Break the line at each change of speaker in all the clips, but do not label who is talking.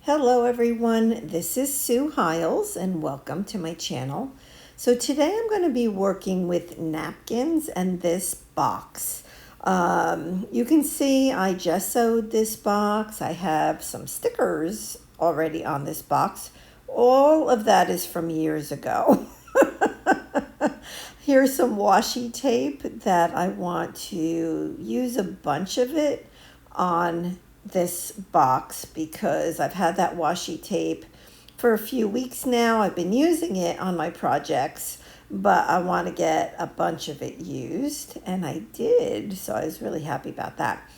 Hello everyone, this is Sue Hiles and welcome to my channel. So today I'm going to be working with napkins and this box. You can see I gessoed this box. I have some stickers already on this box. All of that is from years ago. Here's some washi tape that I want to use a bunch of it on this box because I've had that washi tape for a few weeks now. I've been using it on my projects, but I want to get a bunch of it used, and I did, so I was really happy about that.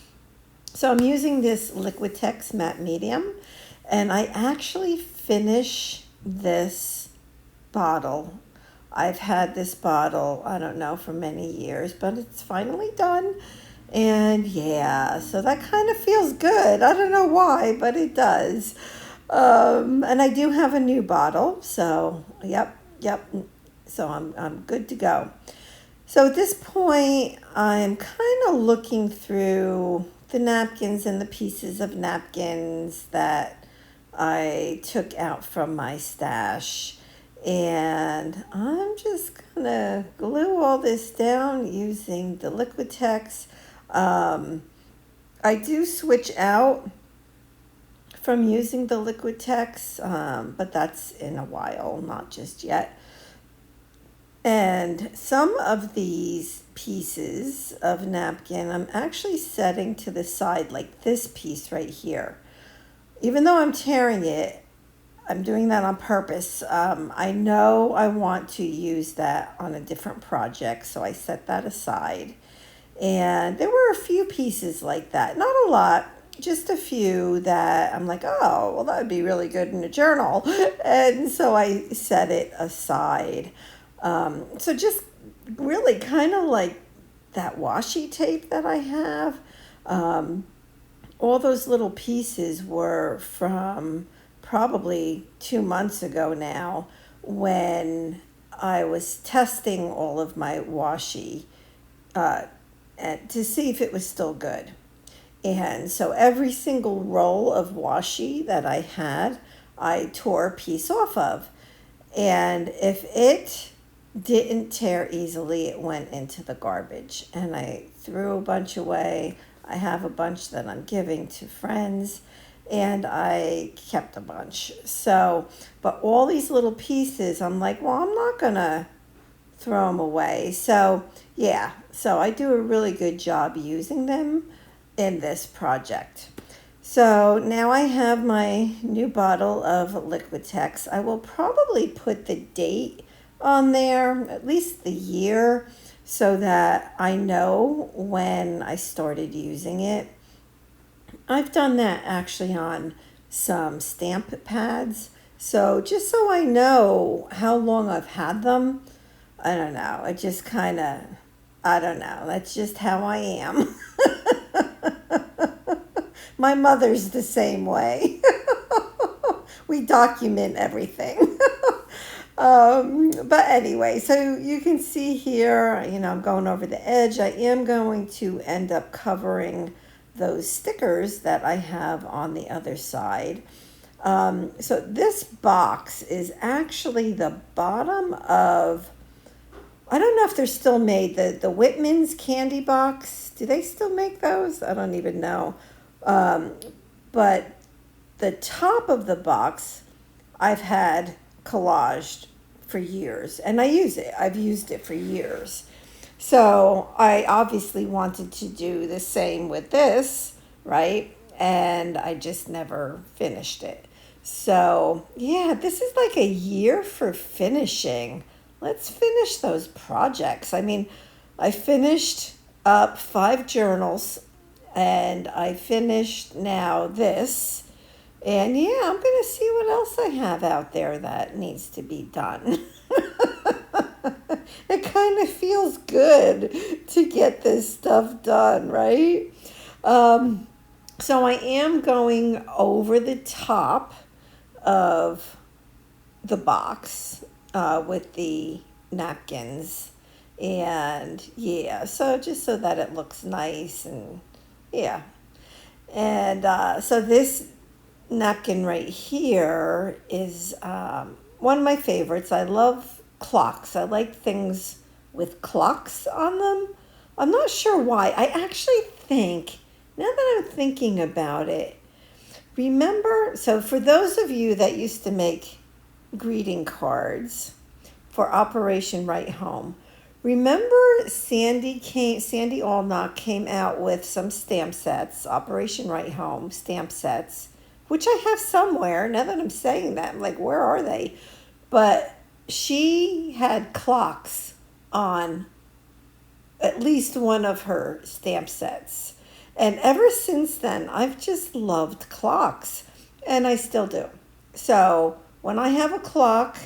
So I'm using this Liquitex matte medium, and I actually finish this bottle. I've had this bottle, I don't know, for many years, but it's finally done. And yeah, so that kind of feels good. I don't know why, but it does. And I do have a new bottle, so yep. So I'm good to go. So at this point, I'm kind of looking through the napkins and the pieces of napkins that I took out from my stash. And I'm just gonna glue all this down using the Liquitex. I do switch out from using the Liquitex, but that's in a while, not just yet. And some of these pieces of napkin I'm actually setting to the side, like this piece right here. Even though I'm tearing it, I'm doing that on purpose. I know I want to use that on a different project, so I set that aside. And there were a few pieces like that, not a lot, just a few that I'm like, oh, well, that would be really good in a journal. And so I set it aside. So just really kind of like that washi tape that I have. All those little pieces were from probably 2 months ago now when I was testing all of my washi and to see if it was still good. And so every single roll of washi that I had, I tore a piece off of. And if it didn't tear easily, it went into the garbage. And I threw a bunch away. I have a bunch that I'm giving to friends, and I kept a bunch. So, but all these little pieces, I'm like, well, I'm not gonna throw them away. So yeah, so I do a really good job using them in this project. So now I have my new bottle of Liquitex. I will probably put the date on there, at least the year, so that I know when I started using it. I've done that actually on some stamp pads. So just so I know how long I've had them, I don't know. It just kind of, I don't know. That's just how I am. My mother's the same way. We document everything. But anyway, so you can see here, I'm going over the edge. I am going to end up covering those stickers that I have on the other side. So this box is actually the bottom of, I don't know if they're still made, the Whitman's candy box. Do they still make those? I don't even know. But the top of the box I've had collaged for years, and I use it. I've used it for years. So I obviously wanted to do the same with this, right? And I just never finished it. So yeah, this is like a year for finishing. Let's finish those projects. I mean, I finished up 5 journals, and I finished now this. And yeah, I'm going to see what else I have out there that needs to be done. It kind of feels good to get this stuff done, right? So I am going over the top of the box with the napkins. And yeah, so just so that it looks nice, and yeah. And so this napkin right here is one of my favorites. I love clocks. I like things with clocks on them. I'm not sure why. I actually think, now that I'm thinking about it, remember, so for those of you that used to make greeting cards for Operation Right Home, remember Sandy Allnock came out with some stamp sets, Operation Right Home stamp sets, which I have somewhere. Now that I'm saying that, I'm like, where are they? But she had clocks on at least one of her stamp sets. And ever since then, I've just loved clocks, and I still do. So when I have a clock,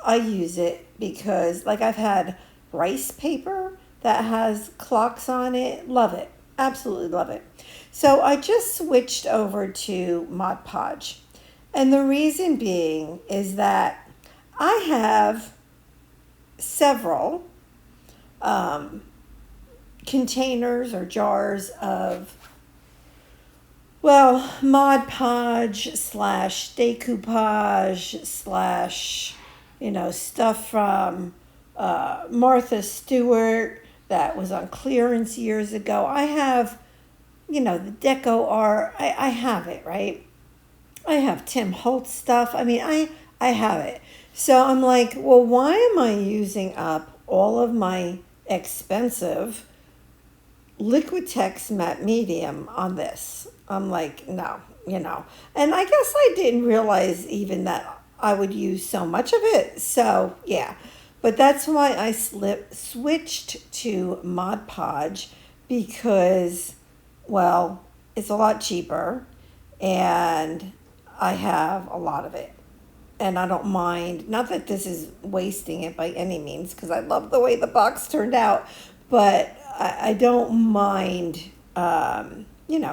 I use it because, like, I've had rice paper that has clocks on it. Love it. Absolutely love it. So I just switched over to Mod Podge. And the reason being is that I have several containers or jars of, well, Mod Podge slash Decoupage slash, stuff from Martha Stewart that was on clearance years ago. I have, the Deco art. I have it, right? I have Tim Holtz stuff. I have it. So I'm like, well, why am I using up all of my expensive Liquitex matte medium on this? I'm like, no, And I guess I didn't realize even that I would use so much of it. So, yeah. But that's why I switched to Mod Podge because, well, it's a lot cheaper and I have a lot of it. And I don't mind, not that this is wasting it by any means, because I love the way the box turned out, but I don't mind,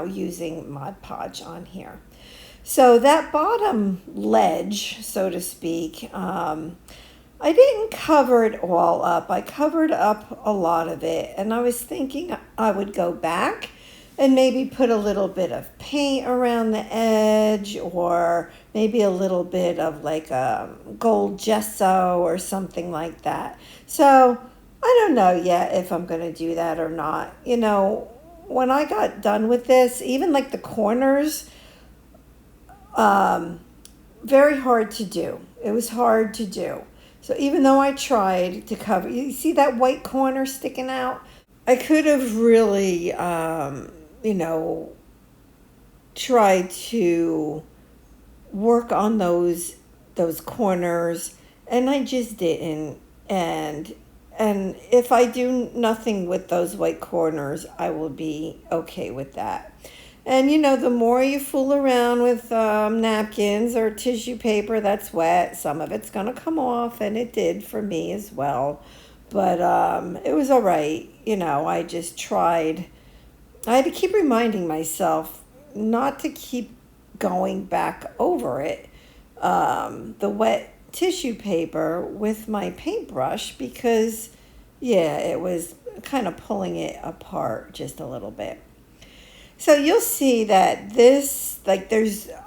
using Mod Podge on here. So that bottom ledge, so to speak, I didn't cover it all up. I covered up a lot of it, and I was thinking I would go back and maybe put a little bit of paint around the edge, or maybe a little bit of like a gold gesso or something like that. So I don't know yet if I'm going to do that or not. When I got done with this, even like the corners, very hard to do. It was hard to do. So even though I tried to cover, you see that white corner sticking out? I could have really, tried to work on those corners, and I just didn't. And if I do nothing with those white corners, I will be okay with that. And the more you fool around with napkins or tissue paper that's wet, some of it's gonna come off, and it did for me as well. But it was all right. I just tried. I had to keep reminding myself not to keep going back over it, the wet tissue paper with my paintbrush, because, yeah, it was kind of pulling it apart just a little bit. So you'll see that this,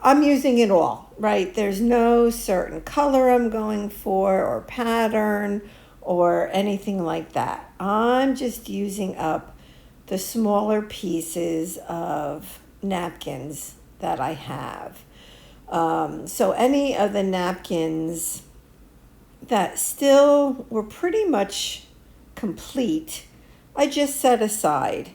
I'm using it all, right? There's no certain color I'm going for or pattern or anything like that. I'm just using up the smaller pieces of napkins that I have. So any of the napkins that still were pretty much complete, I just set aside.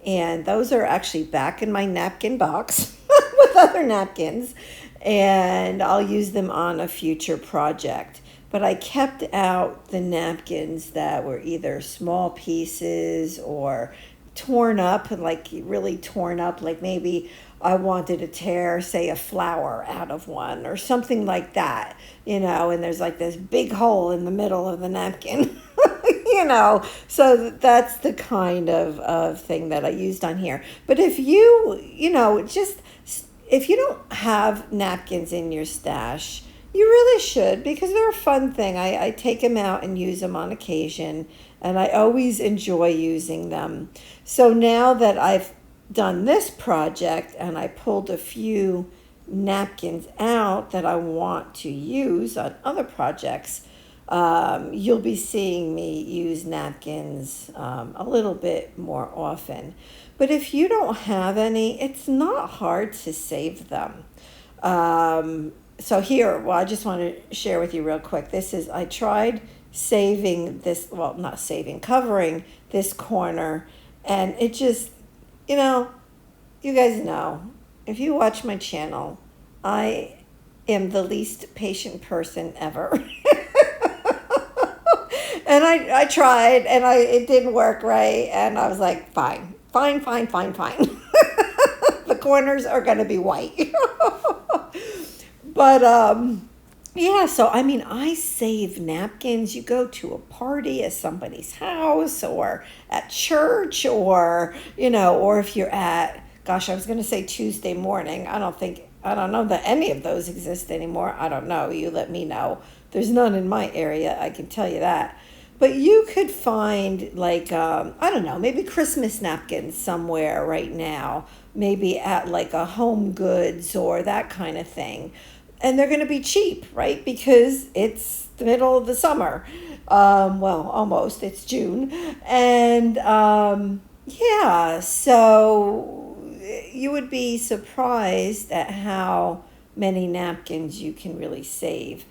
And those are actually back in my napkin box with other napkins. And I'll use them on a future project. But I kept out the napkins that were either small pieces or torn up, like really torn up, like maybe I wanted to tear, say, a flower out of one or something like that, and there's like this big hole in the middle of the napkin, so that's the kind of thing that I used on here. But if if you don't have napkins in your stash, you really should, because they're a fun thing. I take them out and use them on occasion, and I always enjoy using them. So now that I've done this project and I pulled a few napkins out that I want to use on other projects, you'll be seeing me use napkins a little bit more often. But if you don't have any, it's not hard to save them. So here, well, I just want to share with you real quick. I tried saving this, well, not saving, covering this corner, and it just, you know, you guys know, if you watch my channel, I am the least patient person ever. And I tried, and it didn't work right, and I was like, fine. The corners are going to be white. But yeah, so I mean, I save napkins. You go to a party at somebody's house or at church, or or if you're at, gosh, I was going to say Tuesday morning. I don't know that any of those exist anymore. I don't know. You let me know. There's none in my area, I can tell you that. But you could find, like, I don't know, maybe Christmas napkins somewhere right now, maybe at like a Home Goods or that kind of thing. And they're going to be cheap, right? Because it's the middle of the summer. Well, almost. It's June. And yeah, so you would be surprised at how many napkins you can really save.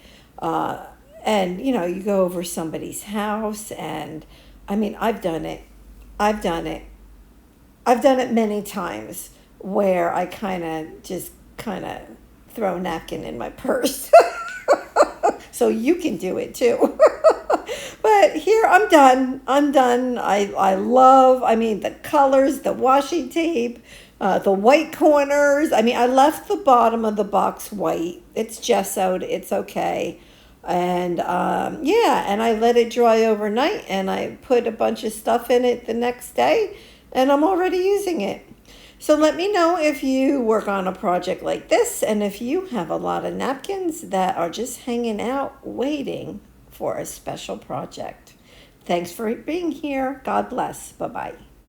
And you go over somebody's house, and I mean, I've done it many times, where I kind of throw a napkin in my purse. So you can do it too. But here, I'm done. I mean, the colors, the washi tape, the white corners. I mean, I left the bottom of the box white. It's gessoed. It's okay. And yeah, and I let it dry overnight, and I put a bunch of stuff in it the next day, and I'm already using it. So let me know if you work on a project like this, and if you have a lot of napkins that are just hanging out waiting for a special project. Thanks for being here. God bless. Bye-bye.